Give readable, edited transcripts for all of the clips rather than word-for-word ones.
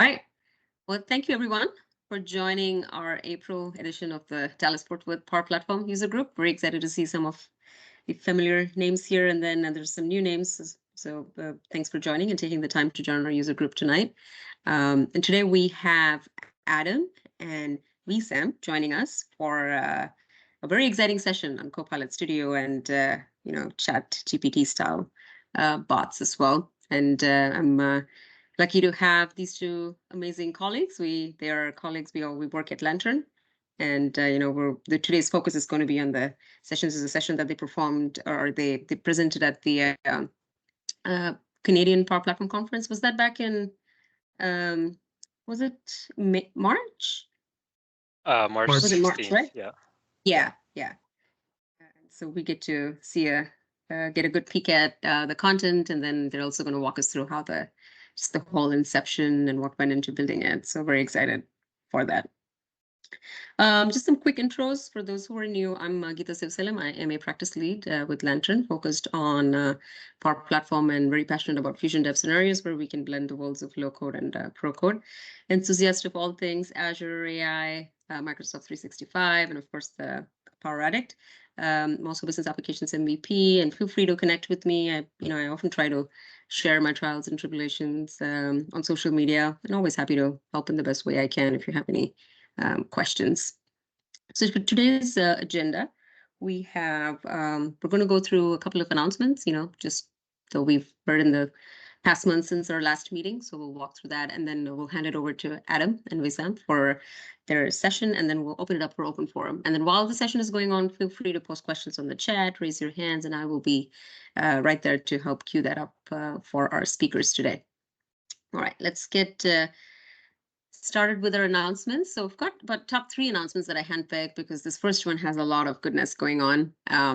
right. Well, thank you everyone for joining our April edition of the Talesport with Power Platform user group. Very excited to see some of the familiar names here, and then there's some new names. So thanks for joining and taking the time to join our user group tonight. And today we have Adam and Wisam joining us for a very exciting session on Copilot Studio and ChatGPT style bots as well. And I'm lucky to have these two amazing colleagues. They are colleagues. We work at Lantern, and today's focus is going to be on the sessions. Is a session that they performed or they presented at the uh, Canadian Power Platform Conference. Was that back in was it March? March Was it March, 16th, right? yeah. Yeah. And so we get to see get a good peek at the content, and then they're also going to walk us through how just the whole inception and what went into building it. So very excited for that. Just some quick intros for those who are new. I'm Geeta Sivsalam. I am a practice lead with Lantern, focused on Power Platform and very passionate about fusion dev scenarios where we can blend the worlds of low code and pro code. Enthusiast of all things Azure, AI, Microsoft 365, and of course the Power Addict. I'm also business applications MVP, and feel free to connect with me. I often try to share my trials and tribulations on social media, and always happy to help in the best way I can if you have any questions. So for today's agenda, we're going to go through a couple of announcements, just so we've heard in the past month since our last meeting. So we'll walk through that, and then we'll hand it over to Adam and Wisam for their session, and then we'll open it up for open forum. And then while the session is going on, feel free to post questions on the chat, raise your hands, and I will be right there to help queue that up for our speakers today. All right, let's get started with our announcements. So I've got about top 3 announcements that I handpicked because this first one has a lot of goodness going on.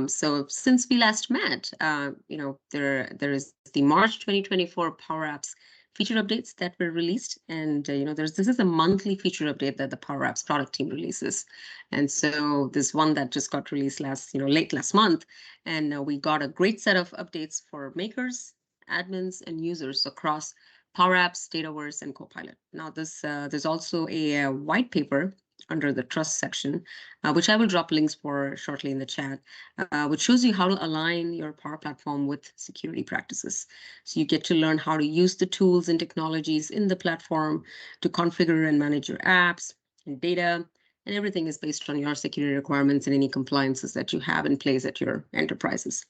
So since we last met, there is the March 2024 Power Apps feature updates that were released, and this is a monthly feature update that the Power Apps product team releases. And so this one that just got released late last month, and we got a great set of updates for makers, admins, and users across Power Apps, Dataverse, and Copilot. Now, there's also a white paper under the trust section, which I will drop links for shortly in the chat, which shows you how to align your Power Platform with security practices. So you get to learn how to use the tools and technologies in the platform to configure and manage your apps and data. And everything is based on your security requirements and any compliances that you have in place at your enterprises.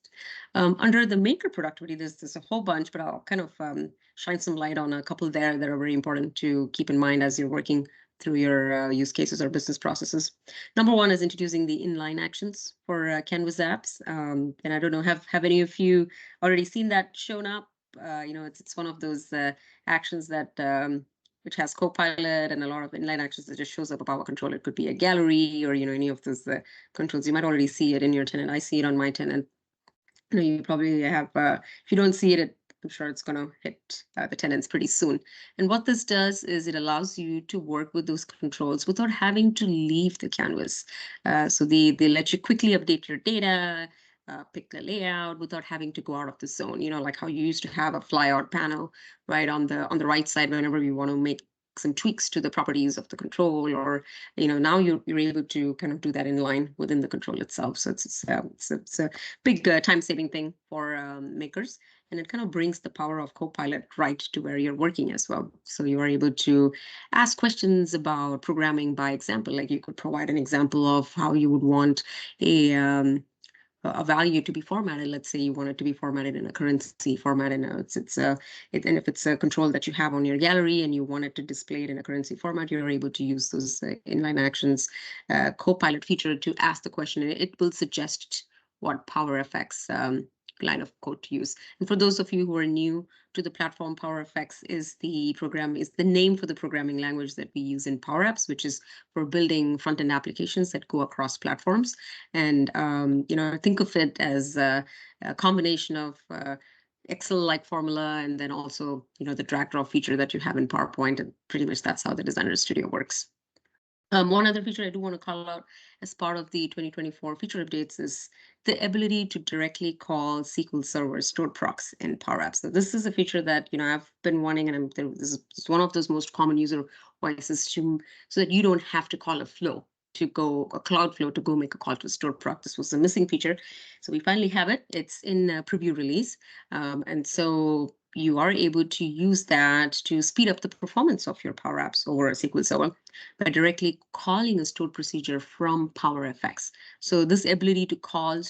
Under the maker productivity, there's a whole bunch, but I'll kind of shine some light on a couple there that are very important to keep in mind as you're working through your use cases or business processes. Number 1 is introducing the inline actions for Canvas apps. And I don't know, have any of you already seen that shown up? It's one of those actions that which has Copilot and a lot of inline actions that just shows up a power control. It could be a gallery or any of those controls. You might already see it in your tenant. I see it on my tenant. You probably have, if you don't see it, I'm sure it's going to hit the tenants pretty soon. And what this does is it allows you to work with those controls without having to leave the canvas. So they let you quickly update your data, pick the layout without having to go out of the zone. Like how you used to have a flyout panel right on the right side whenever you want to make some tweaks to the properties of the control, or now you're able to kind of do that in line within the control itself. So it's a big time-saving thing for makers, and it kind of brings the power of Copilot right to where you're working as well. So you are able to ask questions about programming by example. Like you could provide an example of how you would want a value to be formatted. Let's say you want it to be formatted in a currency format, and and if it's a control that you have on your gallery and you want it to display it in a currency format, you're able to use those inline actions Copilot feature to ask the question, and it will suggest what Power Effects line of code to use. And for those of you who are new to the platform, Power Effects is the name for the programming language that we use in Power Apps, which is for building front-end applications that go across platforms. And think of it as a combination of Excel-like formula, and then also the drag draw feature that you have in PowerPoint, and pretty much that's how the Designer Studio works. One other feature I do want to call out as part of the 2024 feature updates is the ability to directly call SQL Server stored procs in Power Apps. So this is a feature that I've been wanting, and this is one of those most common user voices so that you don't have to call a cloud flow to go make a call to a stored proc. This was a missing feature, so we finally have it. It's in preview release, and so you are able to use that to speed up the performance of your Power Apps over a SQL Server by directly calling a stored procedure from PowerFX. So this ability to call these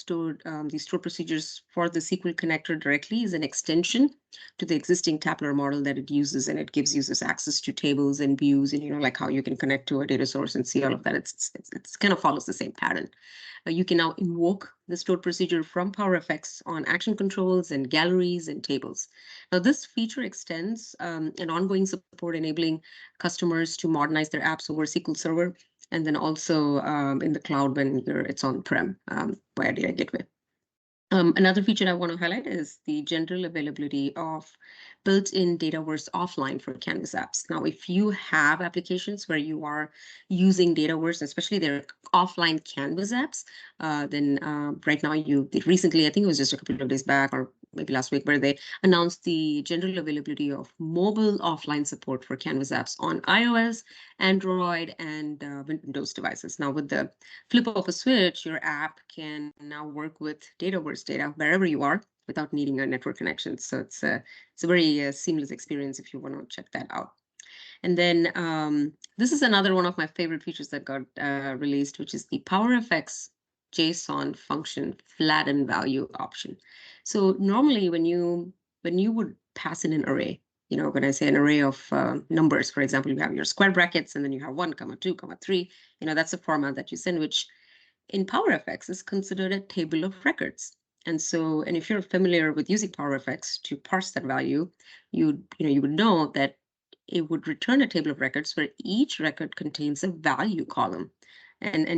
stored procedures for the SQL connector directly is an extension to the existing tabular model that it uses, and it gives users access to tables and views, and like how you can connect to a data source and see all of that. It's kind of follows the same pattern. You can now invoke the stored procedure from PowerFX on action controls and galleries and tables. Now, this feature extends an ongoing support, enabling customers to modernize their apps over SQL Server, and then also in the cloud when it's on-prem via Data Gateway. Another feature I want to highlight is the general availability of built-in Dataverse offline for Canvas apps. Now, if you have applications where you are using Dataverse, especially their offline Canvas apps, then right now recently, I think it was just a couple of days back or maybe last week, where they announced the general availability of mobile offline support for Canvas apps on iOS, Android, and Windows devices. Now, with the flip of a switch, your app can now work with Dataverse data wherever you are without needing a network connection. So it's a very seamless experience if you want to check that out. And then this is another one of my favorite features that got released, which is the PowerFX JSON function flatten value option. So normally when you would pass in an array, when I say an array of numbers, for example, you have your square brackets and then you have 1, 2, 3, that's the format that you send, which in PowerFX is considered a table of records. And if you're familiar with using PowerFX to parse that value, you would know that it would return a table of records where each record contains a value column. And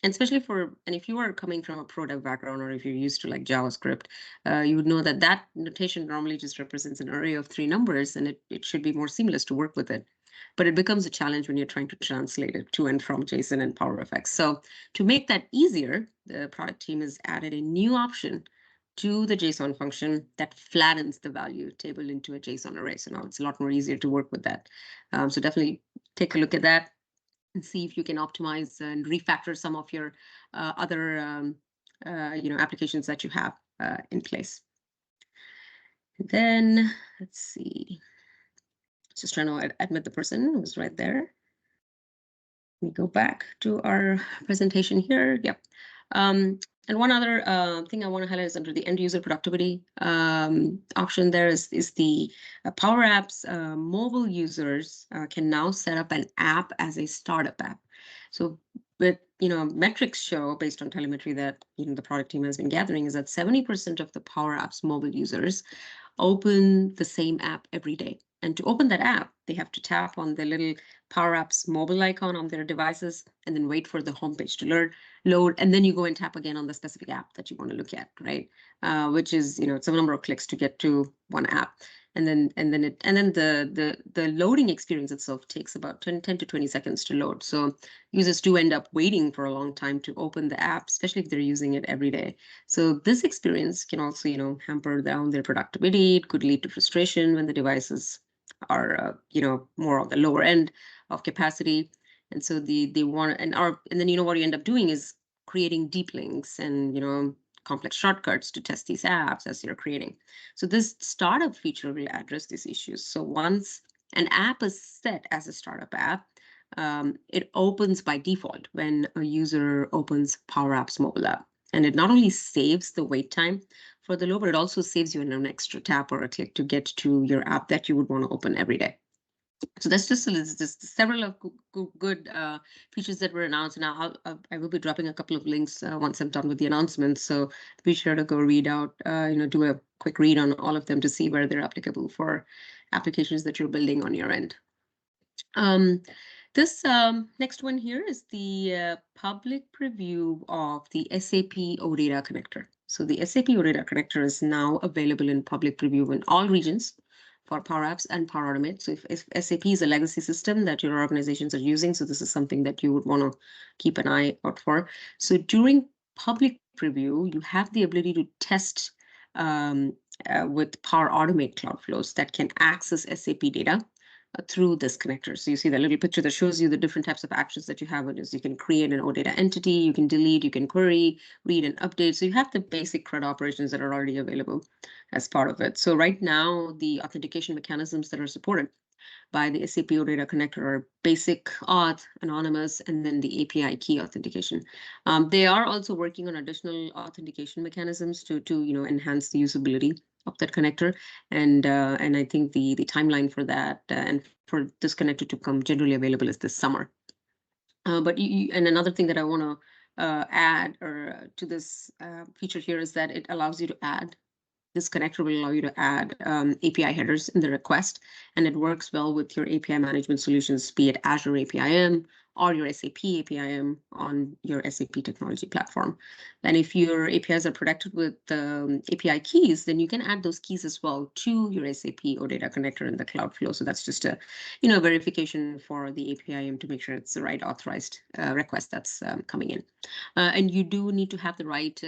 especially if you are coming from a pro dev background, or if you're used to like JavaScript, you would know that notation normally just represents an array of 3 numbers, and it should be more seamless to work with it. But it becomes a challenge when you're trying to translate it to and from JSON and PowerFX. So to make that easier, the product team has added a new option to the JSON function that flattens the value table into a JSON array. So now it's a lot more easier to work with that. So definitely take a look at that and see if you can optimize and refactor some of your other applications that you have in place. And then let's see. Just trying to admit the person who's right there. Let me go back to our presentation here. Yep. And one other thing I want to highlight is under the end user productivity option. There is the Power Apps mobile users can now set up an app as a startup app. So, but metrics show based on telemetry that the product team has been gathering is that 70% of the Power Apps mobile users open the same app every day. And to open that app, they have to tap on the little Power Apps mobile icon on their devices and then wait for the homepage to load. And then you go and tap again on the specific app that you want to look at, right? Which is, it's a number of clicks to get to one app. And then the loading experience itself takes about 10 to 20 seconds to load. So users do end up waiting for a long time to open the app, especially if they're using it every day. So this experience can also, hamper down their productivity. It could lead to frustration when the devices are, more on the lower end of capacity. And so they want, and then, what you end up doing is creating deep links and, complex shortcuts to test these apps as you're creating. So this startup feature will address these issues. So once an app is set as a startup app, it opens by default when a user opens Power Apps mobile app. And it not only saves the wait time for the load, but it also saves you an extra tap or a click to get to your app that you would want to open every day. So that's just several of good features that were announced. Now I will be dropping a couple of links once I'm done with the announcements. So be sure to go read out, do a quick read on all of them to see where they're applicable for applications that you're building on your end. This next one here is the public preview of the SAP OData connector. So the SAP OData connector is now available in public preview in all regions for Power Apps and Power Automate. So if SAP is a legacy system that your organizations are using, so this is something that you would want to keep an eye out for. So during public preview, you have the ability to test with Power Automate Cloud Flows that can access SAP data through this connector. So you see that little picture that shows you the different types of actions that you have. Is you can create an OData entity, you can delete, you can query, read and update. So you have the basic CRUD operations that are already available as part of it. So right now, the authentication mechanisms that are supported by the SAP OData connector are basic auth, anonymous, and then the API key authentication. They are also working on additional authentication mechanisms to enhance the usability of that connector, and I think the timeline for that and for this connector to become generally available is this summer. But and another thing that I want to add to this feature here is that it allows you to add. This connector will allow you to add API headers in the request, and it works well with your API management solutions, be it Azure APIM or your SAP APIM on your SAP technology platform. And if your APIs are protected with API keys, then you can add those keys as well to your SAP OData connector in the cloud flow. So that's just a verification for the APIM to make sure it's the right authorized request that's coming in. And you do need to have the right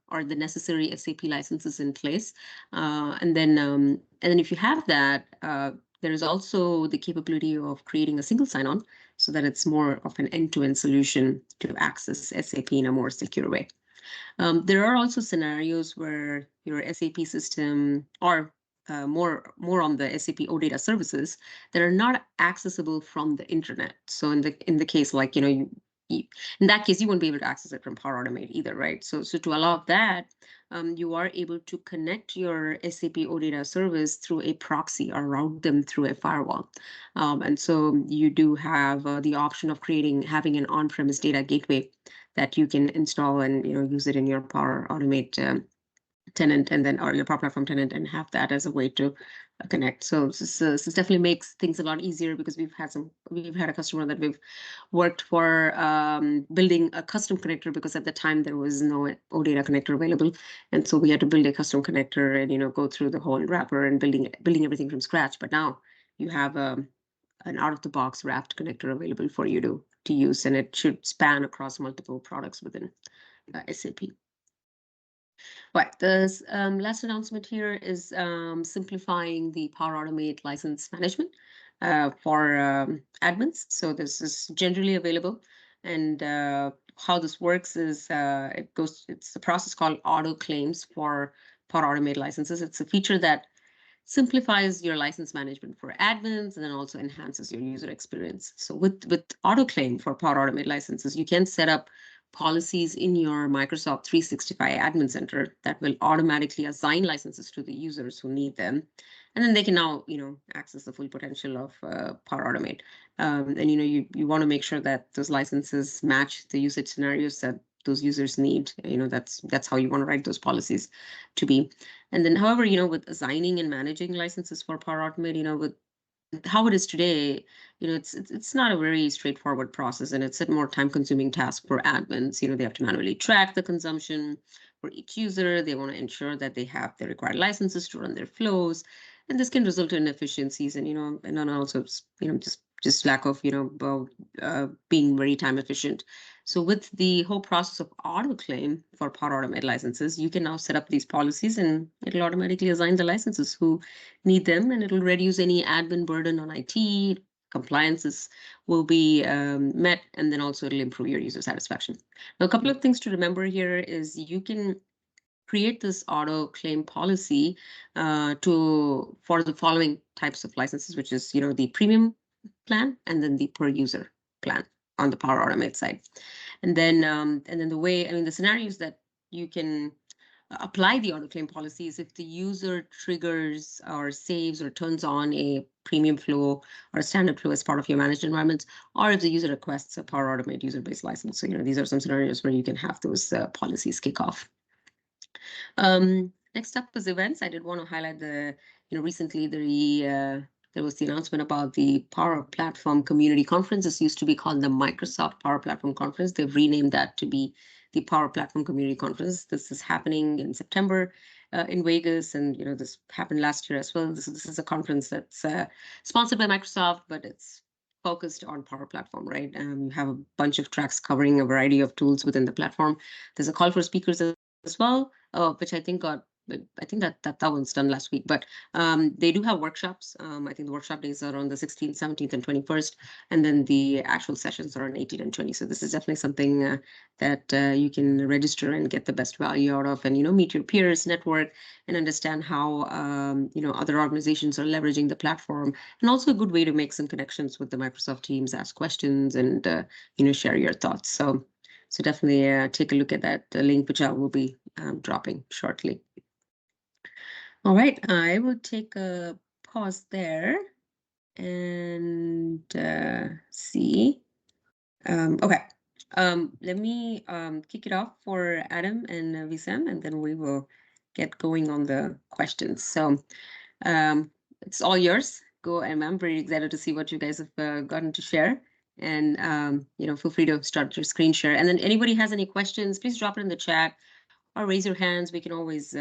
or the necessary SAP licenses in place. And then if you have that, there is also the capability of creating a single sign-on so that it's more of an end-to-end solution to access SAP in a more secure way. There are also scenarios where your SAP system or more on the SAP OData services that are not accessible from the internet. So in the case like in that case, you won't be able to access it from Power Automate either, right? So to allow that, you are able to connect your SAP OData service through a proxy or route them through a firewall. And so you do have the option of having an on-premise data gateway that you can install and use it in your Power Automate tenant and then or your Power Platform tenant and have that as a way to connect. So this definitely makes things a lot easier because we've had a customer that we've worked for building a custom connector because at the time there was no OData connector available, and so we had to build a custom connector and go through the whole wrapper and building everything from scratch. But now you have an out-of-the-box wrapped connector available for you to use, and it should span across multiple products within SAP. Right, the last announcement here is simplifying the Power Automate license management for admins. So this is generally available, and how this works is it's a process called auto claims for Power Automate licenses. It's a feature that simplifies your license management for admins and then also enhances your user experience. So with auto claim for Power Automate licenses, you can set up policies in your Microsoft 365 Admin Center that will automatically assign licenses to the users who need them. And then they can now, access the full potential of Power Automate. And, you want to make sure that those licenses match the usage scenarios that those users need. That's how you want to write those policies to be. And then, however, with assigning and managing licenses for Power Automate, with how it is today, it's not a very straightforward process, and it's a more time-consuming task for admins. They have to manually track the consumption for each user. They want to ensure that they have the required licenses to run their flows, and this can result in inefficiencies and and then also just lack of being very time efficient. So with the whole process of auto claim for Power Automate licenses, you can now set up these policies and it'll automatically assign the licenses who need them, and it'll reduce any admin burden on IT. Compliances will be met, and then also it'll improve your user satisfaction. Now, a couple of things to remember here is you can create this auto claim policy for the following types of licenses, which is the premium plan and then the per user plan on the Power Automate side. And then the scenarios that you can apply the auto claim policy is if the user triggers or saves or turns on a premium flow or a standard flow as part of your managed environments, or if the user requests a Power Automate user-based license. So these are some scenarios where you can have those policies kick off. Next up is events. I did want to highlight recently there was the announcement about the Power Platform Community Conference. This used to be called the Microsoft Power Platform Conference. They've renamed that to be the Power Platform Community Conference. This is happening in September. in Vegas, and this happened last year as well. This is a conference that's sponsored by Microsoft, but it's focused on Power Platform, right? You have a bunch of tracks covering a variety of tools within the platform. There's a call for speakers as well, which I think that one's done last week. But they do have workshops. I think the workshop days are on the 16th, 17th, and 21st, and then the actual sessions are on 18 and 20. So this is definitely something that you can register and get the best value out of, and meet your peers, network, and understand how other organizations are leveraging the platform, and also a good way to make some connections with the Microsoft teams, ask questions, and share your thoughts. So definitely take a look at that link, which I will be dropping shortly. All right, I will take a pause there and see. Okay, let me kick it off for Adam and Wisam, and then we will get going on the questions. So it's all yours. Go, and I'm very excited to see what you guys have gotten to share. And feel free to start your screen share. And then anybody has any questions, please drop it in the chat or raise your hands. We can always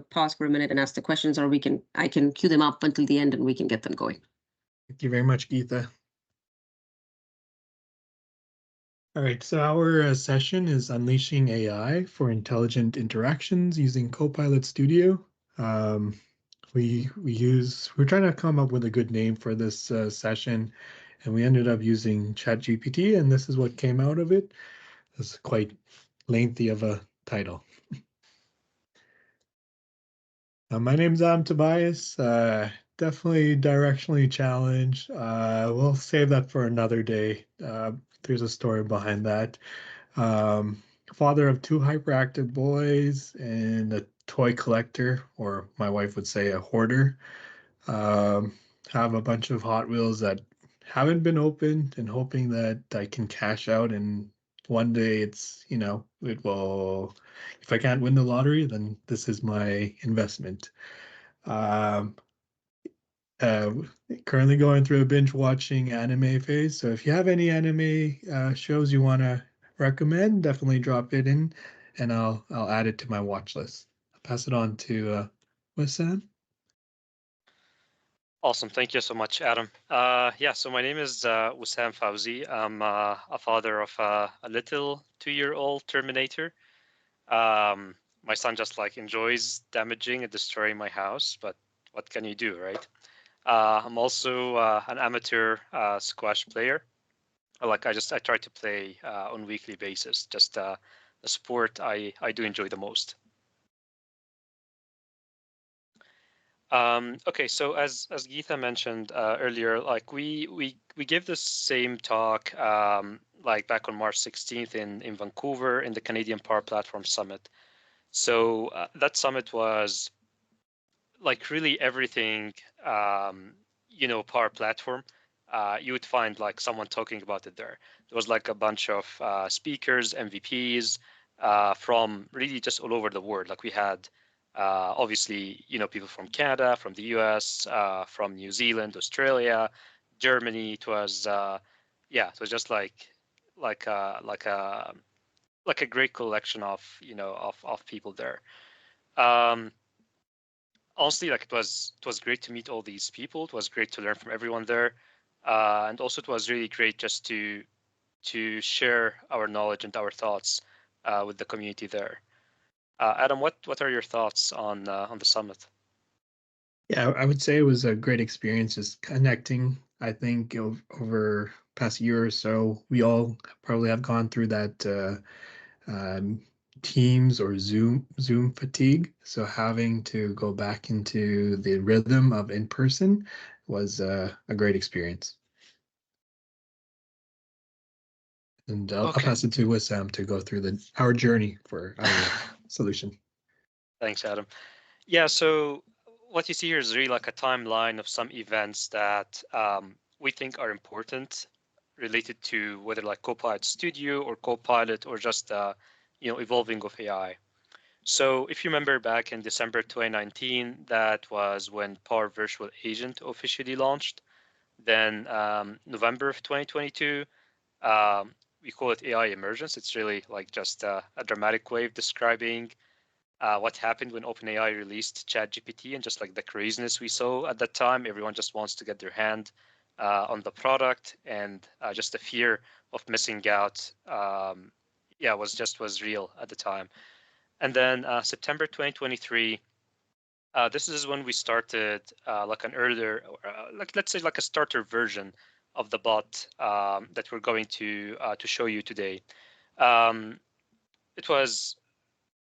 pause for a minute and ask the questions, or I can queue them up until the end and we can get them going. Thank you very much, Geetha. All right, so our session is Unleashing AI for Intelligent Interactions using Copilot Studio. We're trying to come up with a good name for this session, and we ended up using ChatGPT, and this is what came out of it. It's quite lengthy of a title. My name's Tobias. Definitely directionally challenged. We'll save that for another day. There's a story behind that. Father of 2 hyperactive boys and a toy collector, or my wife would say a hoarder. Have a bunch of Hot Wheels that haven't been opened, and hoping that I can cash out, and one day it will, if I can't win the lottery, then this is my investment. Currently going through a binge watching anime phase. So if you have any anime shows you want to recommend, definitely drop it in, and I'll add it to my watch list. I'll pass it on to Wissam. Awesome. Thank you so much, Adam. So my name is Wisam Fawzi. I'm a father of a little 2-year-old Terminator. My son just enjoys damaging and destroying my house, but what can you do, right? I'm also an amateur squash player. I try to play on weekly basis, just a sport I do enjoy the most. Okay, so as Geetha mentioned earlier, we gave the same talk back on March 16th in Vancouver in the Canadian Power Platform Summit. So that summit was really everything Power Platform. You would find someone talking about it there. There was a bunch of speakers, MVPs from really just all over the world. We had obviously people from Canada, from the US, from New Zealand, Australia, Germany. It was it was just like a great collection of of people there. Honestly, it was great to meet all these people. It was great to learn from everyone there, and also it was really great just to share our knowledge and our thoughts with the community there. Adam, what are your thoughts on the summit? Yeah, I would say it was a great experience, just connecting. I think over past year or so, we all probably have gone through that Teams or Zoom fatigue. So having to go back into the rhythm of in person was a great experience. And I'll pass it to Wissam to go through our journey for our solution. Thanks, Adam. Yeah, so what you see here is really a timeline of some events that we think are important, related to whether Copilot Studio or Copilot or just evolving of AI. So if you remember back in December 2019, that was when Power Virtual Agent officially launched. Then November of 2022, we call it AI emergence. It's really just a dramatic way of describing what happened when OpenAI released ChatGPT and just like the craziness we saw at that time. Everyone just wants to get their hand on the product, and just the fear of missing out, yeah, was real at the time. And then September 2023, this is when we started like an earlier, like let's say like a starter version of the bot that we're going to show you today. It was,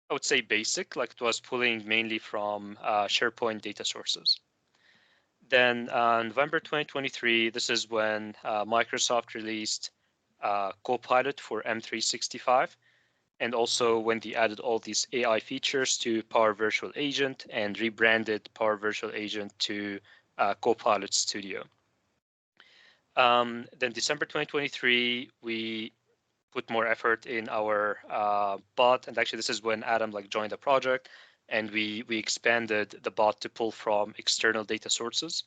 I would say, basic, like it was pulling mainly from SharePoint data sources. Then November 2023, this is when Microsoft released Copilot for M365, and also when they added all these AI features to Power Virtual Agent and rebranded Power Virtual Agent to Copilot Studio. Then December 2023, we put more effort in our bot, and actually this is when Adam like joined the project, and we expanded the bot to pull from external data sources.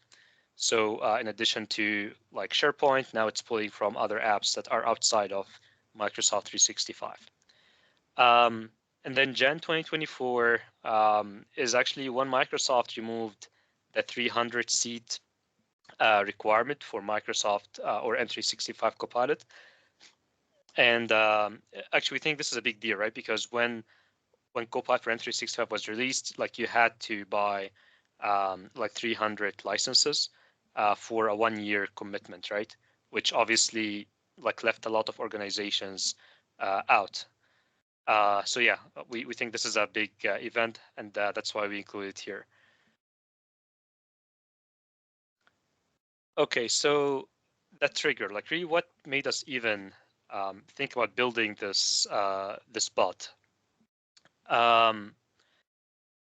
So in addition to like SharePoint, now it's pulling from other apps that are outside of Microsoft 365. And then Jan 2024 is actually when Microsoft removed the 300 seat requirement for Microsoft or M365 Copilot. And actually, we think this is a big deal, right? Because when Copilot for M365 was released, like you had to buy like 300 licenses for a 1-year commitment, right? Which obviously like left a lot of organizations out. So yeah, we think this is a big event, and that's why we include it here. Okay, so that trigger, like really what made us even think about building this this bot.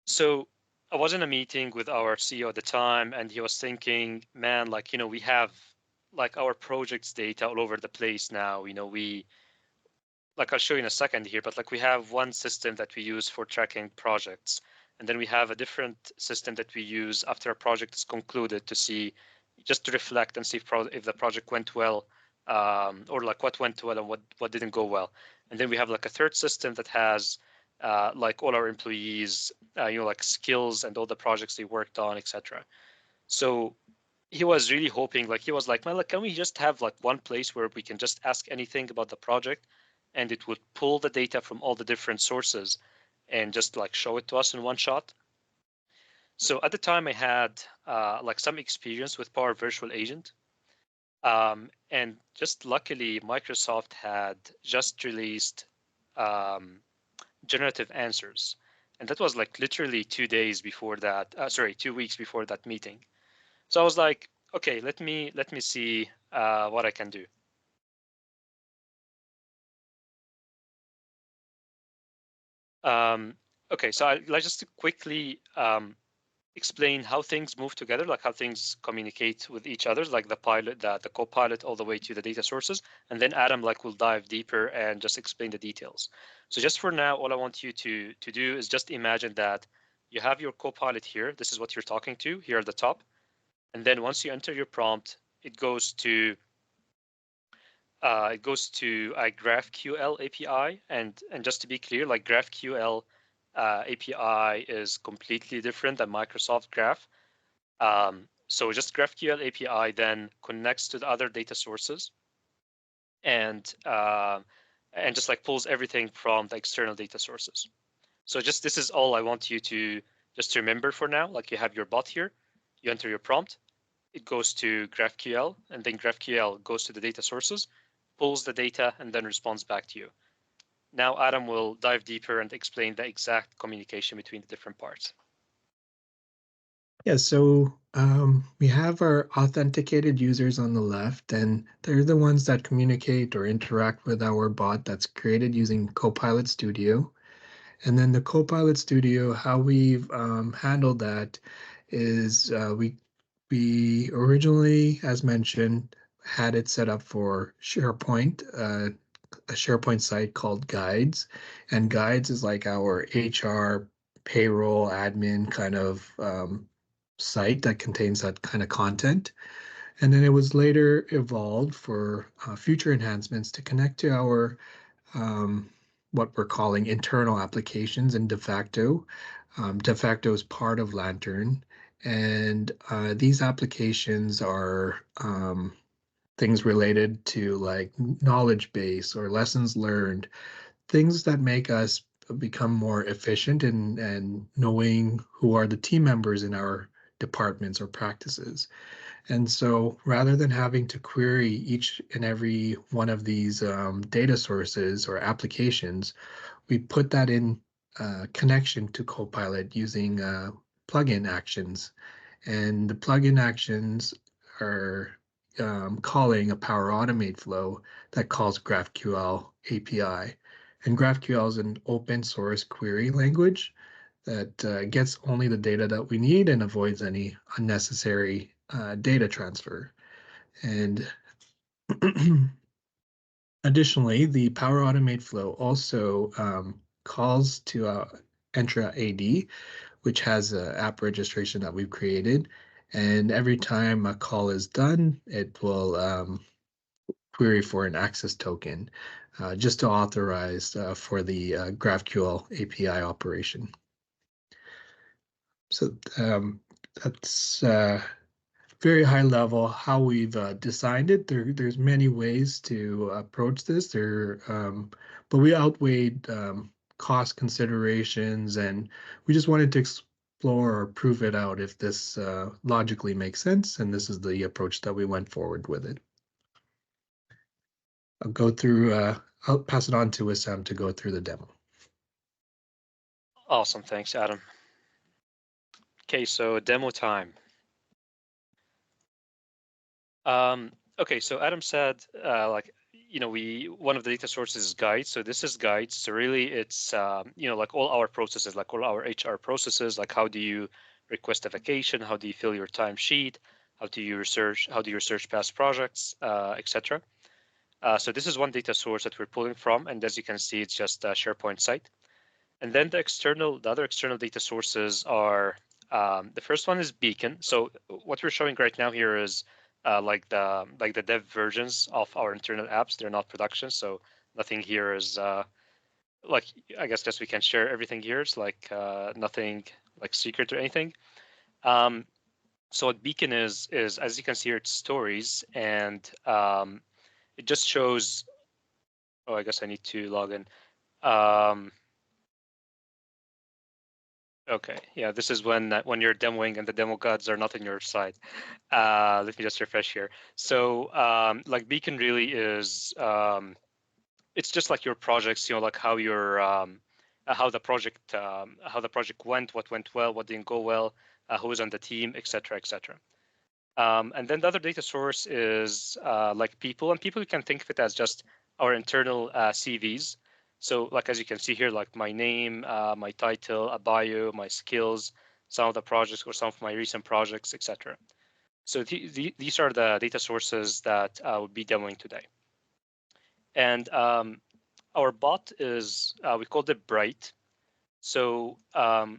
So I was in a meeting with our CEO at the time, and he was thinking, man, like, you know, we have like our projects data all over the place now. You know, like I'll show you in a second here, but like we have one system that we use for tracking projects, and then we have a different system that we use after a project is concluded to see, just to reflect and see if the project went well, or like what went well and what didn't go well. And then we have like a third system that has like all our employees, you know, like skills and all the projects they worked on, etc. So he was really hoping, like he was like, man, like, can we just have like one place where we can just ask anything about the project, and it would pull the data from all the different sources and just like show it to us in one shot. So at the time I had like some experience with Power Virtual Agent. And just luckily, Microsoft had just released generative answers. And that was like literally 2 days before that, 2 weeks before that meeting. So I was like, okay, let me see what I can do. Okay, so let's just quickly explain how things move together, like how things communicate with each other, like the pilot, the Copilot, all the way to the data sources. And then Adam like will dive deeper and just explain the details. So just for now, all I want you to do is just imagine that you have your Copilot here. This is what you're talking to here at the top. And then once you enter your prompt, it goes to a GraphQL API. And just to be clear, like GraphQL API is completely different than Microsoft Graph. So just GraphQL API then connects to the other data sources and just like pulls everything from the external data sources. So just this is all I want you to just remember for now. Like you have your bot here, you enter your prompt, it goes to GraphQL, and then GraphQL goes to the data sources, pulls the data, and then responds back to you. Now Adam will dive deeper and explain the exact communication between the different parts. Yeah, so we have our authenticated users on the left, and they're the ones that communicate or interact with our bot that's created using Copilot Studio. And then the Copilot Studio, how we've handled that is we originally, as mentioned, had it set up for SharePoint, a SharePoint site called Guides, and Guides is like our HR, payroll, admin kind of site that contains that kind of content. And then it was later evolved for future enhancements to connect to our what we're calling internal applications in de facto. De facto is part of Lantern, and these applications are things related to like knowledge base or lessons learned, things that make us become more efficient in knowing who are the team members in our departments or practices. And so rather than having to query each and every one of these data sources or applications, we put that in connection to Copilot using plugin actions. And the plugin actions are calling a Power Automate flow that calls GraphQL API. And GraphQL is an open source query language that gets only the data that we need and avoids any unnecessary data transfer. And additionally, the Power Automate flow also calls to Entra AD, which has an app registration that we've created. And every time a call is done, it will query for an access token just to authorize for the GraphQL API operation. So that's very high level how we've designed it. There's many ways to approach this. But we outweighed cost considerations, and we just wanted to explore or prove it out if this logically makes sense. And this is the approach that we went forward with it. I'll go through. I'll pass it on to Wisam to go through the demo. Awesome, thanks, Adam. Okay, so demo time. Okay, so Adam said, like, you know, one of the data sources is guides. So this is guides. So really, it's you know, like all our processes, like all our HR processes, like how do you request a vacation, how do you fill your timesheet, how do you research past projects, etc. So this is one data source that we're pulling from, and as you can see, it's just a SharePoint site. And then the other external data sources are the first one is Beacon. So what we're showing right now here is like the dev versions of our internal apps. They're not production, so nothing here is like, I guess just we can share everything here. It's like nothing like secret or anything. So what Beacon is as you can see here, it's stories, and it just shows. Oh, I guess I need to log in. Okay, yeah, this is when you're demoing and the demo gods are not on your side. Let me just refresh here. So like Beacon really is, it's just like your projects, you know, like how your how the project went, what went well, what didn't go well, who was on the team, etc., etc. And then the other data source is like people, and people, you can think of it as just our internal CVs. So like, as you can see here, like my name, my title, a bio, my skills, some of the projects or some of my recent projects, etc. So these are the data sources that I will be demoing today. And our bot is, we called it Bright. So the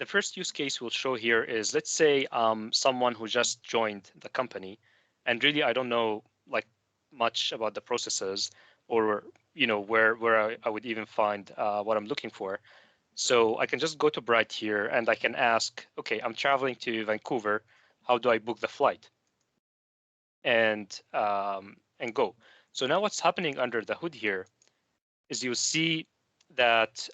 first use case we'll show here is, let's say someone who just joined the company, and really I don't know like much about the processes, or you know where I would even find what I'm looking for. So I can just go to Bright here and I can ask, okay, I'm traveling to Vancouver. How do I book the flight? And go. So now what's happening under the hood here is you see that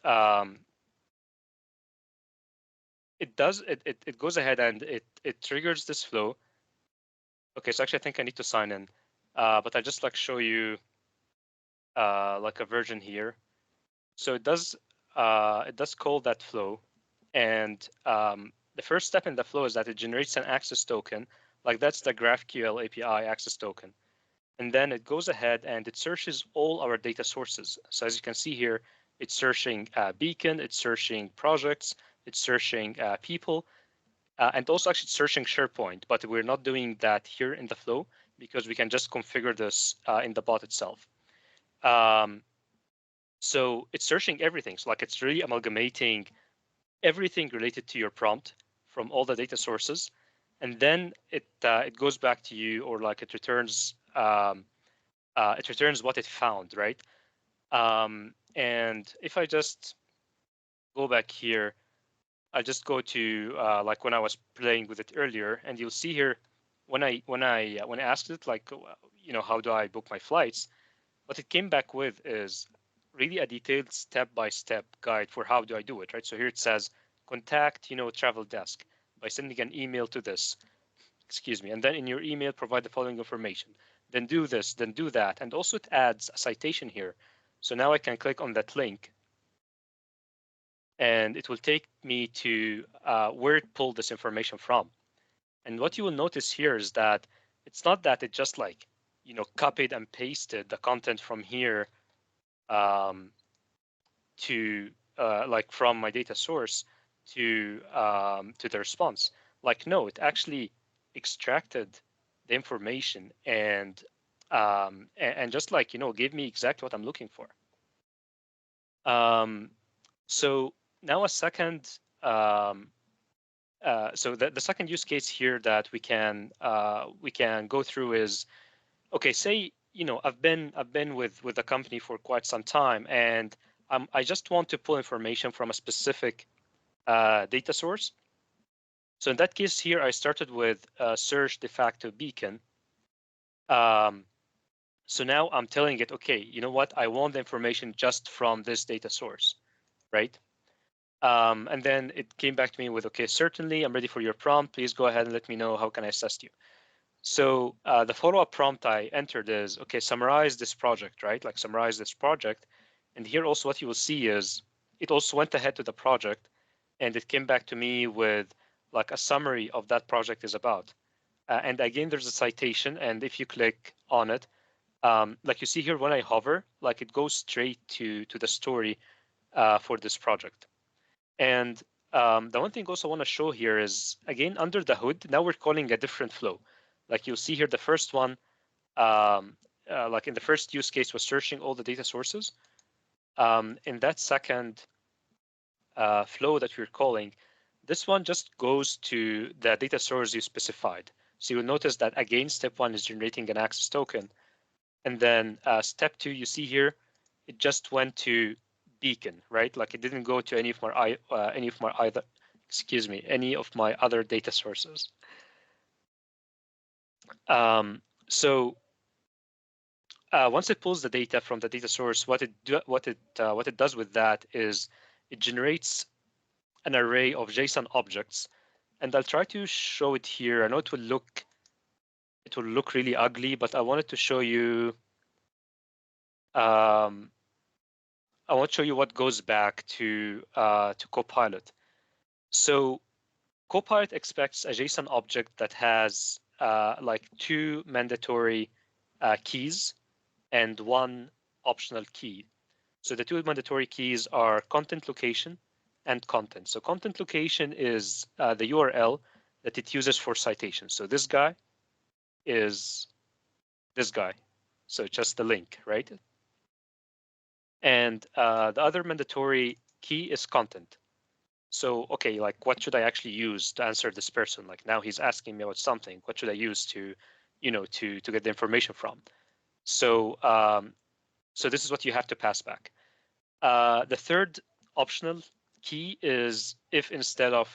it goes ahead and it triggers this flow. Okay, so actually I think I need to sign in, but I just like show you like a version here. So it does call that flow, and the first step in the flow is that it generates an access token, like that's the GraphQL API access token. And then it goes ahead and it searches all our data sources. So as you can see here, it's searching Beacon, it's searching projects, it's searching people, and also actually searching SharePoint, but we're not doing that here in the flow because we can just configure this in the bot itself. So it's searching everything. So like it's really amalgamating everything related to your prompt from all the data sources, and then it goes back to you, or like it returns what it found, right? And if I just go back here, I just go to like when I was playing with it earlier, and you'll see here when I asked it like, how do I book my flights, what it came back with is really a detailed step-by-step guide for how do I do it, right? So here it says contact travel desk by sending an email to this, excuse me, and then in your email provide the following information, then do this, then do that, and also it adds a citation here. So now I can click on that link and it will take me to where it pulled this information from. And what you will notice here is that it's not that it just like, copied and pasted the content from here to like from my data source to the response. Like, no, it actually extracted the information and just like, gave me exactly what I'm looking for. So now a second, so the second use case here that we can go through is, okay, say I've been with the company for quite some time, and I just want to pull information from a specific data source. So in that case here, I started with search de facto beacon. So now I'm telling it, okay, you know what? I want the information just from this data source, right? And then it came back to me with, okay, certainly, I'm ready for your prompt. Please go ahead and let me know how can I assist you. So the follow-up prompt I entered is, okay, summarize this project, right? Like summarize this project. And here also what you will see is it also went ahead to the project and it came back to me with like a summary of that project is about. And again, there's a citation. And if you click on it, like you see here, when I hover, like it goes straight to the story for this project. And the one thing also I want to show here is, again, under the hood, now we're calling a different flow. Like you'll see here, the first one, like in the first use case was searching all the data sources. In that second flow that we're calling, this one just goes to the data source you specified. So you'll notice that again, step one is generating an access token. And then step two, you see here, it just went to beacon, right? Like it didn't go to any of my other data sources. So once it pulls the data from the data source, what it does with that is it generates an array of JSON objects, and I'll try to show it here. I know it will look really ugly, but I wanted to show you. I want to show you what goes back to Copilot. So Copilot expects a JSON object that has like two mandatory keys and one optional key. So the two mandatory keys are content location and content. So content location is the URL that it uses for citation. So this guy is this guy. So just the link, right? And the other mandatory key is content. So, okay, like what should I actually use to answer this person? Like now he's asking me about something. What should I use to, to get the information from? So, so this is what you have to pass back. The third optional key is if instead of,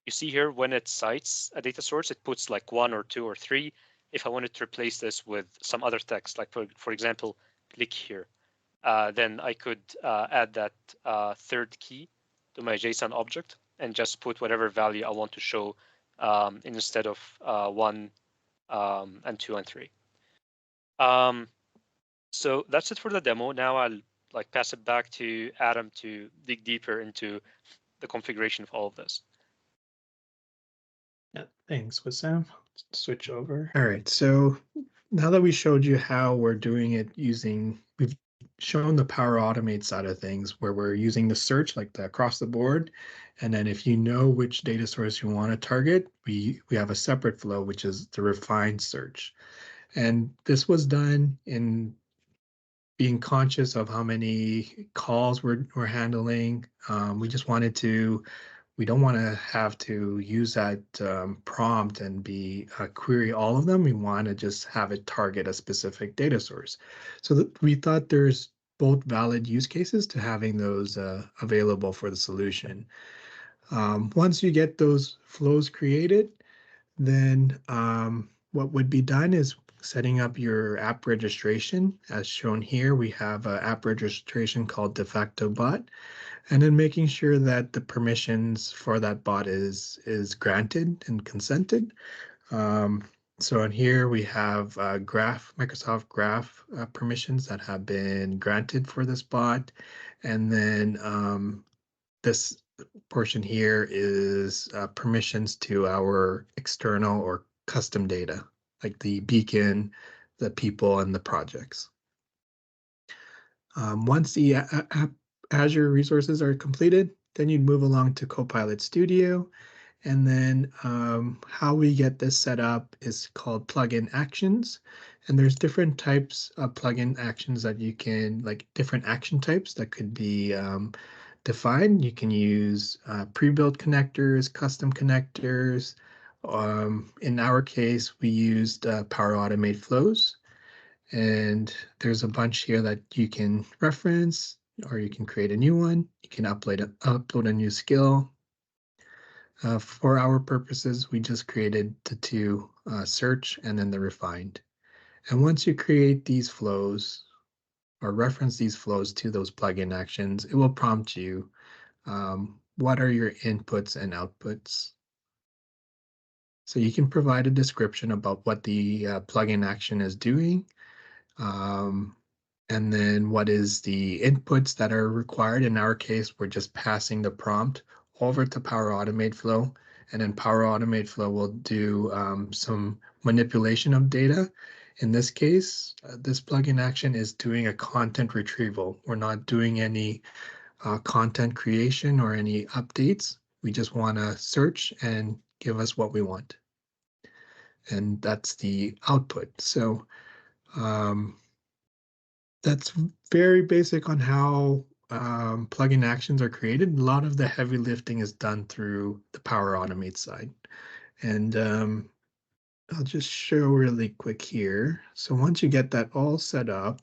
you see here, when it cites a data source, it puts like 1 or 2 or 3. If I wanted to replace this with some other text, like for example, click here, then I could add that third key to my JSON object and just put whatever value I want to show instead of 1 and 2 and 3. So that's it for the demo. Now I'll like pass it back to Adam to dig deeper into the configuration of all of this. Yeah, thanks, Wisam. Switch over. All right, so now that we showed you how we're doing it we've shown the Power Automate side of things where we're using the search like the across the board. And then if you know which data source you want to target, we have a separate flow, which is the refined search. And this was done in being conscious of how many calls we're handling. We just wanted to, we don't want to have to use that prompt and query all of them. We want to just have it target a specific data source. So we thought there's both valid use cases to having those available for the solution. Once you get those flows created, then what would be done is setting up your app registration. As shown here, we have an app registration called de facto bot, and then making sure that the permissions for that bot is granted and consented. So in here we have Microsoft Graph permissions that have been granted for this bot. And then this portion here is permissions to our external or custom data, like the beacon, the people, and the projects. Once the Azure resources are completed, then you'd move along to Copilot Studio. And then how we get this set up is called plugin actions. And there's different types of plugin actions that you can, like different action types that could be defined. You can use pre-built connectors, custom connectors. In our case, we used Power Automate flows. And there's a bunch here that you can reference, or you can create a new one. You can upload a new skill. For our purposes, we just created the two, search and then the refined. And once you create these flows or reference these flows to those plugin actions, it will prompt you, what are your inputs and outputs? So you can provide a description about what the plugin action is doing, and then what is the inputs that are required. In our case, we're just passing the prompt over to Power Automate Flow, and then Power Automate Flow will do some manipulation of data. In this case, this plugin action is doing a content retrieval. We're not doing any content creation or any updates. We just want to search and give us what we want. And that's the output. So that's very basic on how plugin actions are created. A lot of the heavy lifting is done through the Power Automate side. And I'll just show really quick here. So once you get that all set up,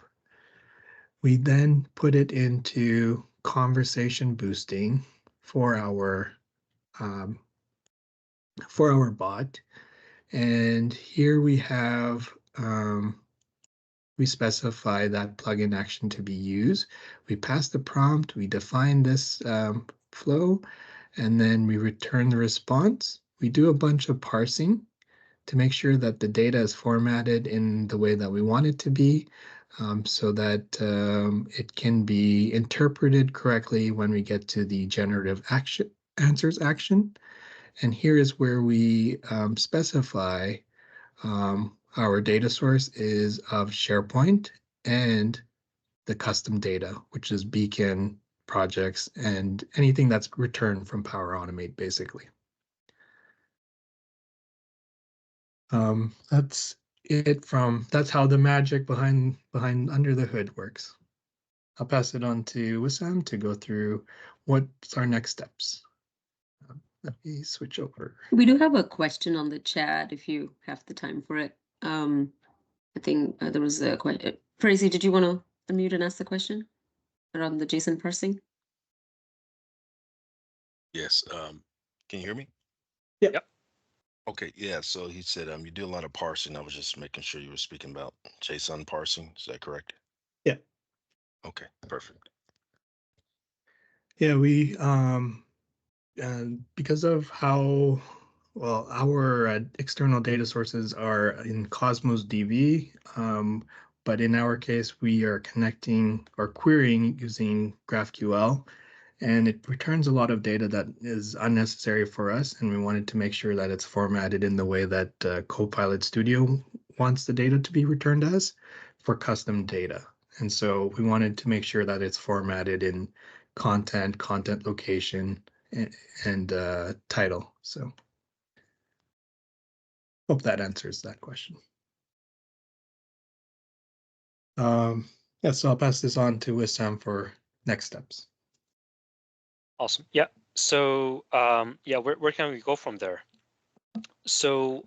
we then put it into conversation boosting for our bot. And here we have we specify that plugin action to be used. We pass the prompt, we define this flow, and then we return the response. We do a bunch of parsing to make sure that the data is formatted in the way that we want it to be, so that it can be interpreted correctly when we get to the generative answers action. And here is where we specify our data source is of SharePoint and the custom data, which is beacon, projects, and anything that's returned from Power Automate, basically. That's it that's how the magic behind under the hood works. I'll pass it on to Wisam to go through what's our next steps. Let me switch over. We do have a question on the chat if you have the time for it. I think there was a question. Tracy, did you want to unmute and ask the question around the JSON parsing? Yes. Can you hear me? Yep. Okay. Yeah. So he said you do a lot of parsing. I was just making sure you were speaking about JSON parsing. Is that correct? Yeah. Okay. Perfect. Yeah, we because of how well our external data sources are in Cosmos DB, but in our case we are connecting or querying using GraphQL, and it returns a lot of data that is unnecessary for us, and we wanted to make sure that it's formatted in the way that Copilot Studio wants the data to be returned as for custom data. And so we wanted to make sure that it's formatted in content location, and title. So hope that answers that question. Yeah, so I'll pass this on to Wissam for next steps. Awesome. Yeah. So yeah, where can we go from there? So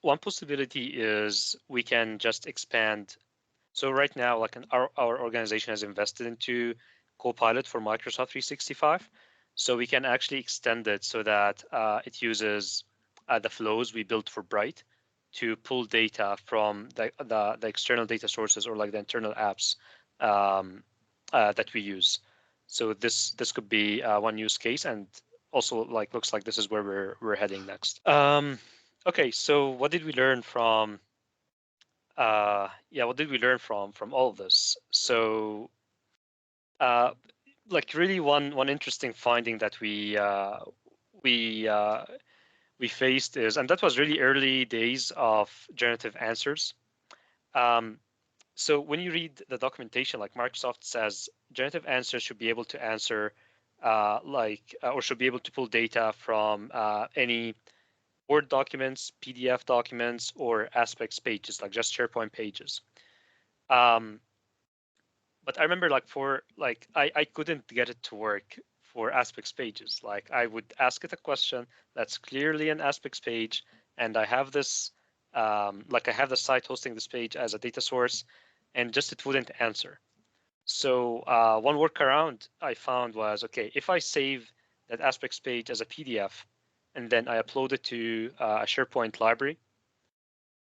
one possibility is we can just expand So right now, like our organization has invested into Copilot for Microsoft 365. So we can actually extend it so that it uses the flows we built for Bright to pull data from the external data sources or like the internal apps that we use. So this could be one use case, and also like looks like this is where we're heading next. Okay, so what did we learn from? What did we learn from all of this? So, like really one interesting finding that we we faced is, and that was really early days of generative answers. So when you read the documentation, like Microsoft says, generative answers should be able to answer, or should be able to pull data from any Word documents, PDF documents, or aspects pages, like just SharePoint pages. But I remember I couldn't get it to work for aspects pages. Like I would ask it a question that's clearly an aspects page, and I have this I have the site hosting this page as a data source, and just it wouldn't answer. So one workaround I found was, okay, if I save that aspects page as a PDF and then I upload it to a SharePoint library,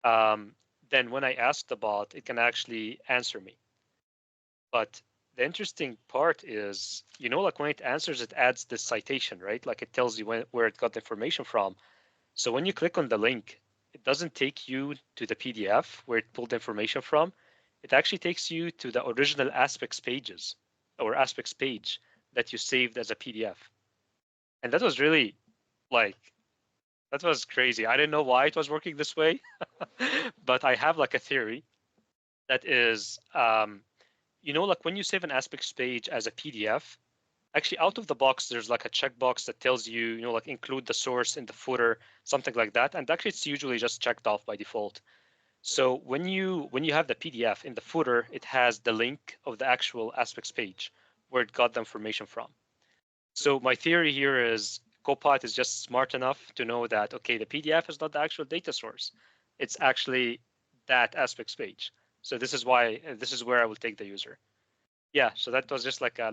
then when I ask the bot, it can actually answer me. But the interesting part is, like when it answers, it adds this citation, right? Like it tells you where it got the information from. So when you click on the link, it doesn't take you to the PDF where it pulled the information from. It actually takes you to the original aspects pages or aspects page that you saved as a PDF. And that was really that was crazy. I didn't know why it was working this way, but I have like a theory that is, like when you save an aspects page as a PDF, actually out of the box, there's like a checkbox that tells you, like include the source in the footer, something like that. And actually it's usually just checked off by default. So when you have the PDF in the footer, it has the link of the actual aspects page where it got the information from. So my theory here is Copilot is just smart enough to know that, okay, the PDF is not the actual data source. It's actually that aspects page. So this is where I will take the user. Yeah, so that was just like a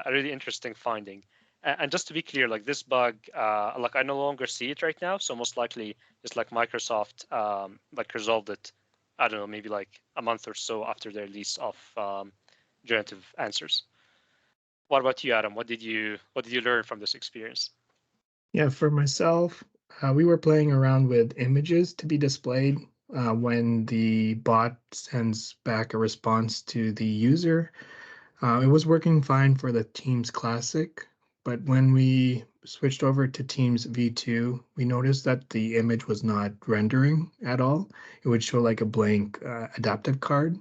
really interesting finding. And just to be clear, like this bug, I no longer see it right now. So most likely, it's like Microsoft resolved it. I don't know, maybe like a month or so after the release of generative answers. What about you, Adam? What did you learn from this experience? Yeah, for myself, we were playing around with images to be displayed when the bot sends back a response to the user. It was working fine for the Teams Classic, but when we switched over to Teams V2, we noticed that the image was not rendering at all. It would show like a blank adaptive card.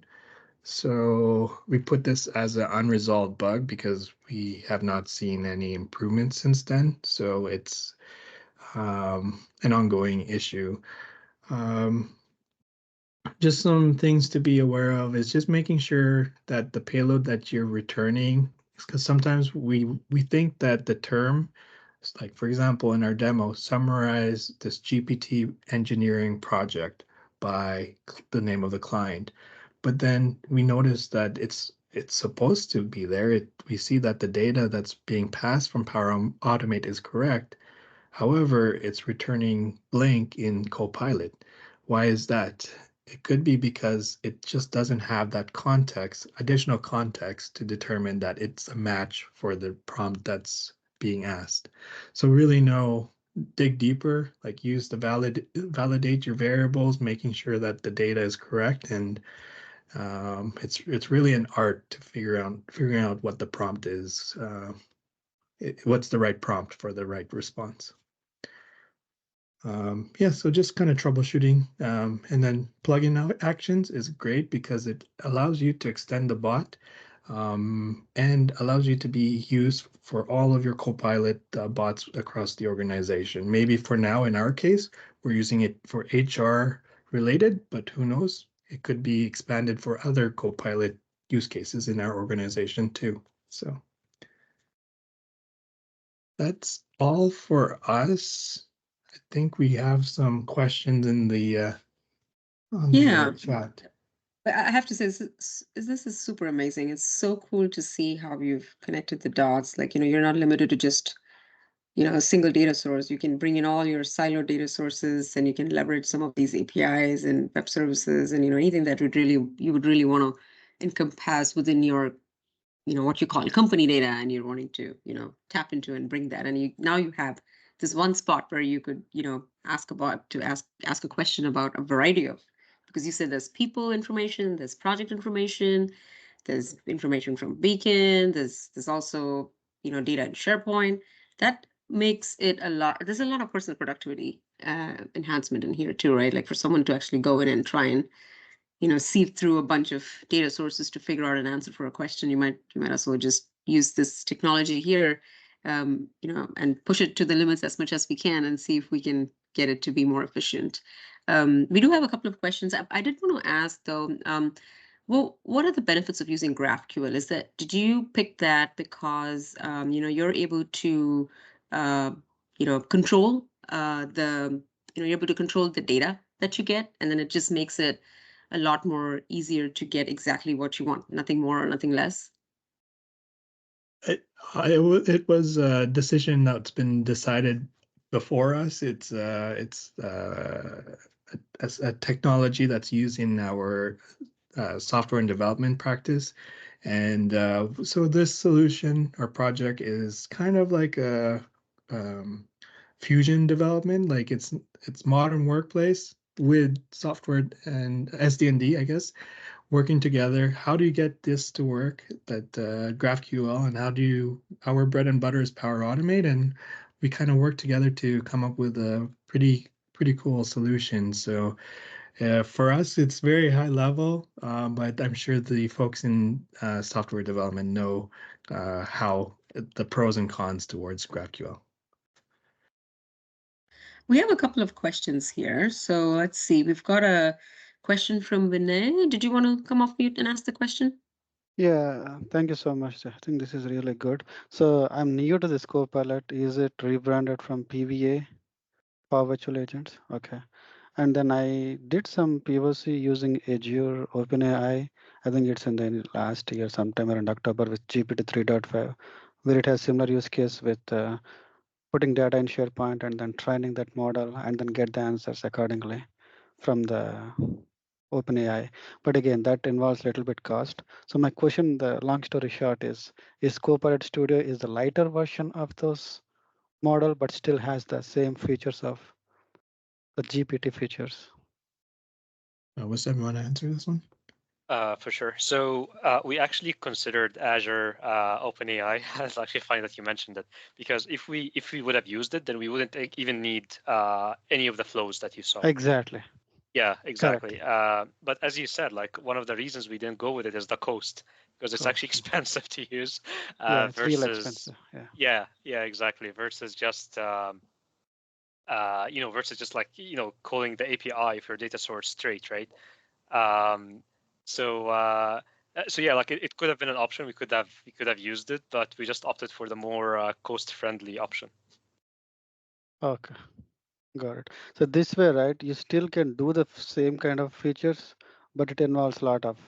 So we put this as an unresolved bug because we have not seen any improvements since then. So it's an ongoing issue. Just some things to be aware of is just making sure that the payload that you're returning, because sometimes we think that the term, like for example in our demo, summarize this GPT engineering project by the name of the client, but then we notice that it's supposed to be there. We see that the data that's being passed from Power Automate is correct. However, it's returning blank in Copilot. Why is that? It could be because it just doesn't have that context, additional context to determine that it's a match for the prompt that's being asked. So really dig deeper, like use the validate your variables, making sure that the data is correct. And it's really an art to figuring out what the prompt is, what's the right prompt for the right response. So just kind of troubleshooting, and then plugin actions is great because it allows you to extend the bot and allows you to be used for all of your Copilot bots across the organization. Maybe for now, in our case, we're using it for HR related, but who knows? It could be expanded for other Copilot use cases in our organization too. So that's all for us. I think we have some questions in the on the Yeah. chat. But I have to say, this is super amazing. It's so cool to see how you've connected the dots. Like, you're not limited to just, a single data source. You can bring in all your siloed data sources, and you can leverage some of these APIs and web services, and, anything that you would really want to encompass within your, what you call company data, and you're wanting to, tap into and bring that. And now you have this one spot where you could, ask a question about a variety of, because you said there's people information, there's project information, there's information from Beacon, there's also, data in SharePoint. That makes it there's a lot of personal productivity enhancement in here too, right? Like for someone to actually go in and try and, sieve through a bunch of data sources to figure out an answer for a question, you might also just use this technology here, and push it to the limits as much as we can, and see if we can get it to be more efficient. We do have a couple of questions. I did want to ask though, well, what are the benefits of using GraphQL? Did you pick that because you're able to control you're able to control the data that you get, and then it just makes it a lot more easier to get exactly what you want, nothing more or nothing less? It was a decision that's been decided before us. It's a technology that's used in our software and development practice. And so this solution or project is kind of like a fusion development. Like it's modern workplace with software and SD&D, I guess, working together. How do you get this to work, that GraphQL, and our bread and butter is Power Automate, and we kind of work together to come up with a pretty cool solution. So for us, it's very high level, but I'm sure the folks in software development know how the pros and cons towards GraphQL. We have a couple of questions here. So let's see. We've got a question from Vinay. Did you want to come off mute and ask the question? Yeah, thank you so much. I think this is really good. So I'm new to this Copilot. Is it rebranded from PVA for virtual agents? Okay. And then I did some POC using Azure OpenAI. I think it's in the last year, sometime around October, with GPT 3.5, where it has similar use case with putting data in SharePoint and then training that model and then get the answers accordingly from the OpenAI. But again, that involves a little bit cost. So my question, the long story short, is Copilot Studio is the lighter version of those model, but still has the same features of the GPT features? Wisam, you want to answer this one? For sure. So we actually considered Azure OpenAI. It's actually funny that you mentioned it, because if we would have used it, then we wouldn't even need any of the flows that you saw. Exactly. Yeah, exactly. But as you said, like one of the reasons we didn't go with it is the cost, because it's actually expensive to use. Yeah, it's versus, real expensive. Yeah. Yeah, exactly. Versus just versus just like calling the API for data source straight, right? So yeah, like it could have been an option. We could have used it, but we just opted for the more cost-friendly option. Okay, got it. So this way, right, you still can do the same kind of features, but it involves a lot of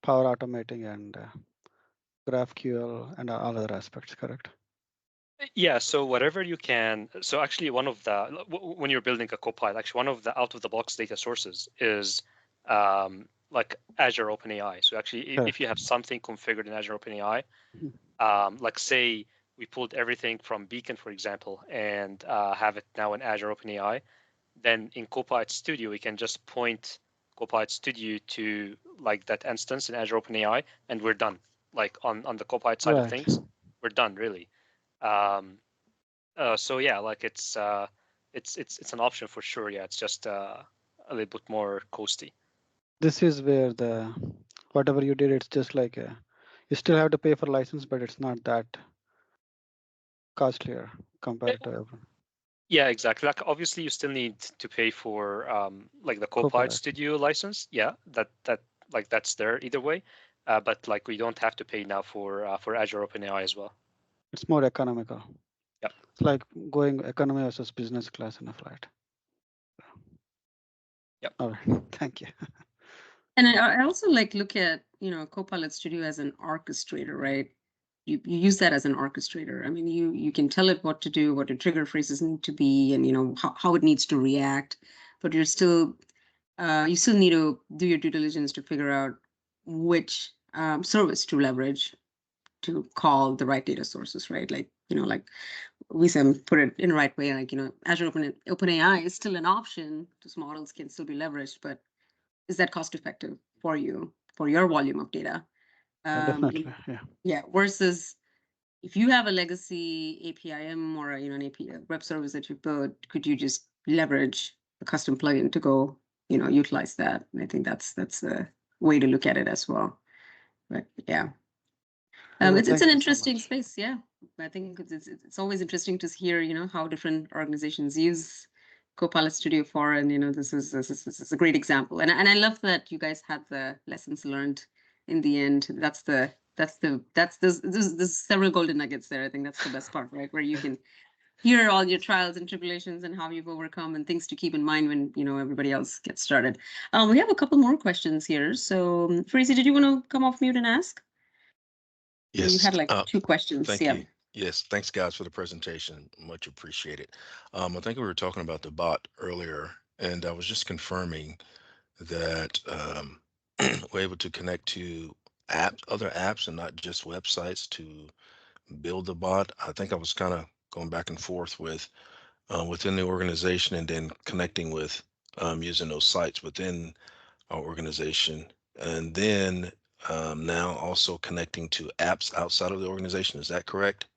power automating and GraphQL and all other aspects, correct? Yeah, so whatever you can. So actually, one of the when you're building a Copilot, actually one of the out-of-the-box data sources is like Azure OpenAI. So actually, if you have something configured in Azure OpenAI, like say we pulled everything from Beacon, for example, and have it now in Azure OpenAI, then in Copilot Studio, we can just point Copilot Studio to like that instance in Azure OpenAI, and we're done. Like on the Copilot side of things, we're done really. So yeah, like it's an option for sure. Yeah, it's just a little bit more costly. This is where the whatever you did, it's just like you still have to pay for license, but it's not that costlier compared to everyone. Yeah, exactly. Like obviously, you still need to pay for like the Copilot Studio license. Yeah, that's there either way. But like we don't have to pay now for Azure OpenAI as well. It's more economical. Yeah. It's like going economy versus business class in a flight. Yeah. All right. Thank you. And I also look at, Copilot Studio as an orchestrator, right? You use that as an orchestrator. I mean, you can tell it what to do, what the trigger phrases need to be, and how it needs to react. But you still need to do your due diligence to figure out which service to leverage to call the right data sources, right? Like Wisam put it in the right way. Azure OpenAI is still an option. Those models can still be leveraged, but is that cost effective for you for your volume of data? Definitely, yeah. Yeah. Versus if you have a legacy APIM or an API web service that you built, could you just leverage a custom plugin to go utilize that? And I think that's a way to look at it as well. But yeah. It's Thank an you so interesting much. space, yeah. I think it's always interesting to hear how different organizations use Copilot Studio for, and this is a great example, and I love that you guys had the lessons learned in the end. There's several golden nuggets there. I think that's the best part, right? Where you can hear all your trials and tribulations and how you've overcome and things to keep in mind when everybody else gets started. We have a couple more questions here. So, Farizi, did you want to come off mute and ask? You Yes. had two questions. Thank Yeah. you. Yes, thanks guys for the presentation. Much appreciated. I think we were talking about the bot earlier, and I was just confirming that we're able to connect to other apps, and not just websites to build the bot. I think I was kind of going back and forth with within the organization, and then connecting with using those sites within our organization, and then now also connecting to apps outside of the organization. Is that correct?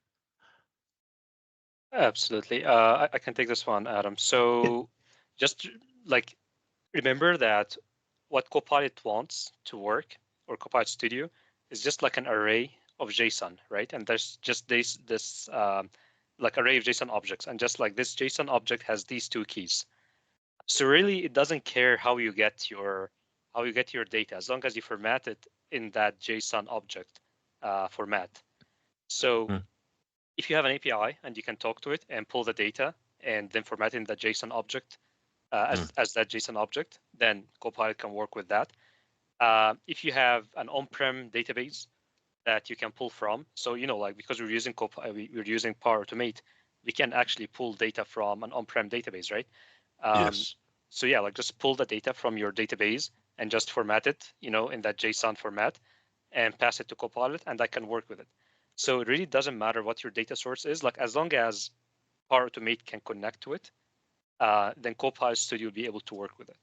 Absolutely. I can take this one, Adam. So just remember that what Copilot wants to work, or Copilot Studio, is just like an array of JSON, right? And there's just this array of JSON objects, and just like this JSON object has these two keys. So really, it doesn't care how you get your data, as long as you format it in that JSON object format. So if you have an API and you can talk to it and pull the data and then format in the JSON object as that JSON object, then Copilot can work with that. If you have an on-prem database that you can pull from, so because we're using we're using Power Automate, we can actually pull data from an on-prem database, right? Yes. So yeah, just pull the data from your database and just format it, in that JSON format, and pass it to Copilot, and that can work with it. So it really doesn't matter what your data source is. As long as Power Automate can connect to it, then Copilot Studio will be able to work with it.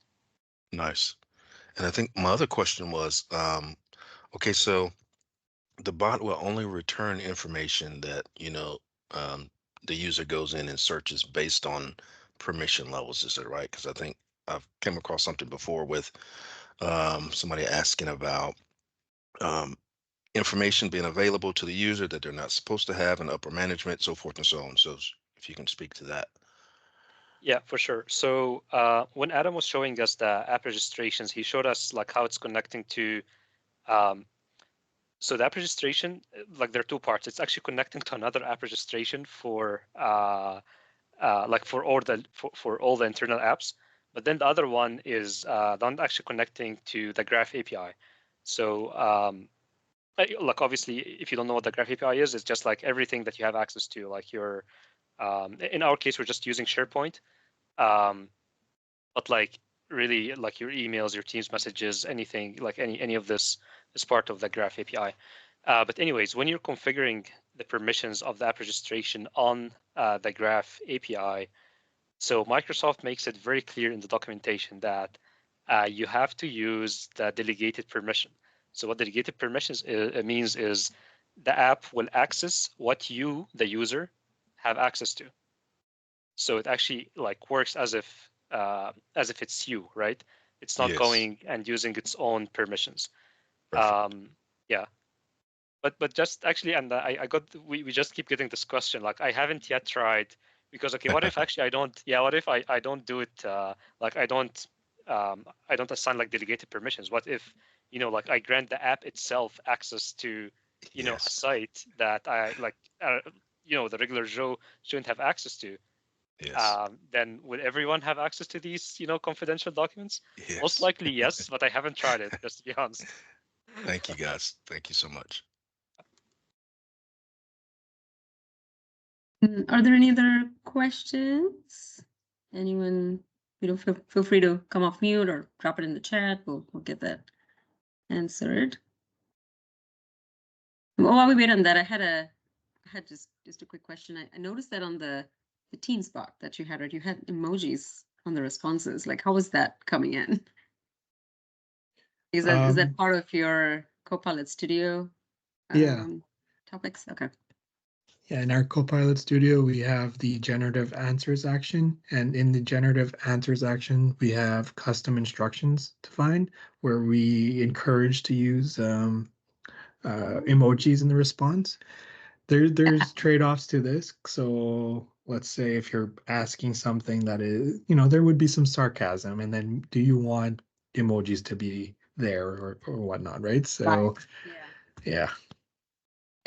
Nice. And I think my other question was, okay, so the bot will only return information that, the user goes in and searches based on permission levels. Is that right? Because I think I've came across something before with somebody asking about um, information being available to the user that they're not supposed to have, and upper management, so forth and so on. So if you can speak to that. Yeah, for sure. So when Adam was showing us the app registrations, he showed us how it's connecting to. So the app registration, there are two parts. It's actually connecting to another app registration for for all the internal apps. But then the other one is then actually connecting to the Graph API. So obviously, if you don't know what the Graph API is, it's just everything that you have access to, your. In our case, we're just using SharePoint. But really your emails, your Teams messages, anything any of this is part of the Graph API. But anyways, when you're configuring the permissions of the app registration on the Graph API, so Microsoft makes it very clear in the documentation that you have to use the delegated permission. So what delegated permissions means is the app will access what you, the user, have access to. So it actually works as if it's you, right? It's not Yes. going and using its own permissions. Perfect. Yeah. But just actually, and we just keep getting this question. I haven't yet tried, because okay, what if actually I don't? Yeah, what if I don't do it? I don't assign delegated permissions. What if I grant the app itself access to a Yes. site that I the regular Joe shouldn't have access to? Yes. then would everyone have access to these, confidential documents? Most Yes. likely, yes, but I haven't tried it, just to be honest. Thank you, guys. Thank you so much. Are there any other questions? Anyone, feel free to come off mute or drop it in the chat. We'll get that answered. Well, while we wait on that, I had just a quick question. I noticed that on the Teams bot that you had, right, you had emojis on the responses. Like, how was that coming in? Is that part of your Copilot Studio Yeah. topics? Okay. Yeah, in our Copilot Studio, we have the generative answers action. And in the generative answers action, we have custom instructions defined where we encourage to use emojis in the response. There's trade-offs to this. So let's say if you're asking something that is, there would be some sarcasm, and then do you want emojis to be there or whatnot, right? So yeah.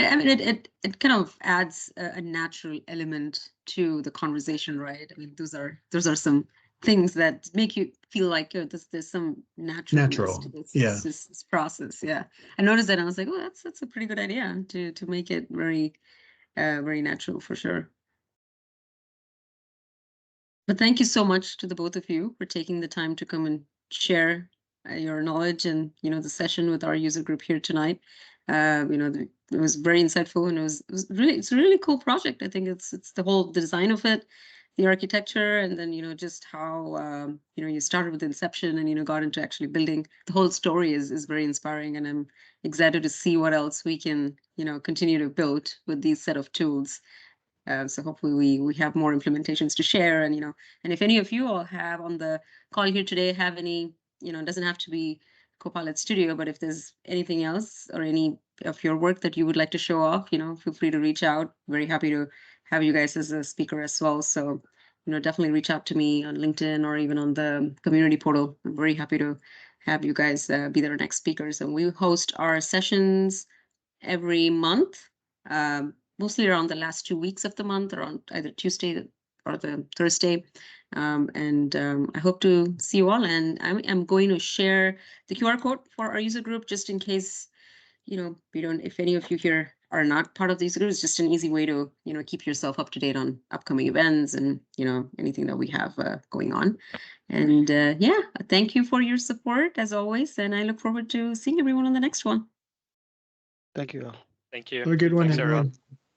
I mean, it kind of adds a natural element to the conversation, right? I mean, those are some things that make you feel like there's some naturalness to this process. Yeah, I noticed that and I was like, oh, that's a pretty good idea to make it very very natural for sure. But thank you so much to the both of you for taking the time to come and share your knowledge and the session with our user group here tonight. It was very insightful, and it's a really cool project. I think it's the whole design of it, the architecture, and then just how you started with inception and got into actually building. The whole story is very inspiring, and I'm excited to see what else we can continue to build with these set of tools. So hopefully we have more implementations to share, and and if any of you all have on the call here today have any, it doesn't have to be Copilot Studio, but if there's anything else or any of your work that you would like to show off, feel free to reach out. Very happy to have you guys as a speaker as well. So definitely reach out to me on LinkedIn or even on the community portal. I'm very happy to have you guys be their next speakers. And we host our sessions every month. Mostly around the last 2 weeks of the month, around either Tuesday or the Thursday. I hope to see you all. And I'm going to share the QR code for our user group just in case, if any of you here are not part of these groups, it's just an easy way to, keep yourself up to date on upcoming events and, anything that we have going on. And yeah, thank you for your support as always. And I look forward to seeing everyone on the next one. Thank you all. Thank you. Have a good one, Thanks, everyone. everyone.